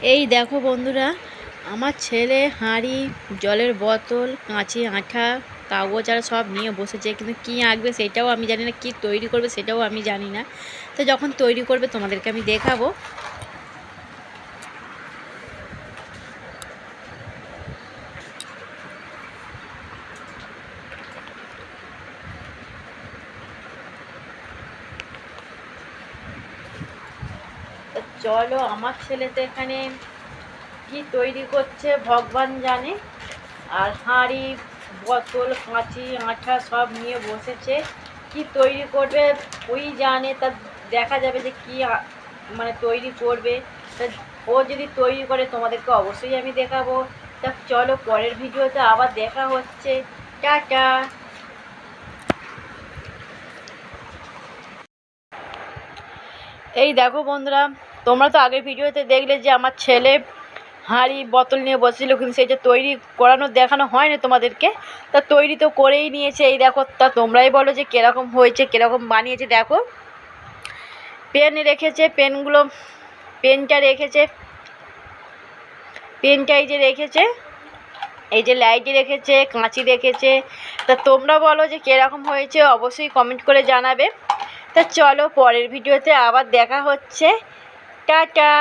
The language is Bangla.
এই দেখো বন্ধুরা, আমার ছেলে হাঁড়ি, জলের বোতল, কাঁচি, আঠা, কাগজ আর সব নিয়ে বসেছে, কিন্তু কী আঁকবে সেটাও আমি জানি না, কী তৈরি করবে সেটাও আমি জানি না। তো যখন তৈরি করবে তোমাদেরকে আমি দেখাবো। তো চলো, আমার ছেলে তো এখানে কী তৈরি করছে ভগবান জানে। আর হাঁড়ি, বোতল, কাঁচি, আঠা সব নিয়ে বসেছে, কি তৈরি করবে ওই জানে। তা দেখা যাবে যে কী মানে তৈরি করবে। তা ও যদি তৈরি করে তোমাদেরকে অবশ্যই আমি দেখাবো। তা চলো, পরের ভিডিওতে আবার দেখা হচ্ছে। টাটা। এই দেখো বন্ধুরা, তোমরা তো আগের ভিডিওতে দেখলে যে আমার ছেলে হাঁড়ি বোতল নিয়ে বসেছিল, কিন্তু সেই যে তৈরি করানো দেখানো হয় না তোমাদেরকে। তা তৈরি তো করেই নিয়েছে, এই দেখো। তা তোমরাই বলো যে কীরকম হয়েছে, কীরকম বানিয়েছে। দেখো, পেন রেখেছে, পেনটা রেখেছে, পেনটা এই যে রেখেছে, এই যে লাইটে রেখেছে, কাঁচি রেখেছে। তা তোমরা বলো যে কীরকম হয়েছে, অবশ্যই কমেন্ট করে জানাবে। তা চলো, পরের ভিডিওতে আবার দেখা হচ্ছে। টাটা।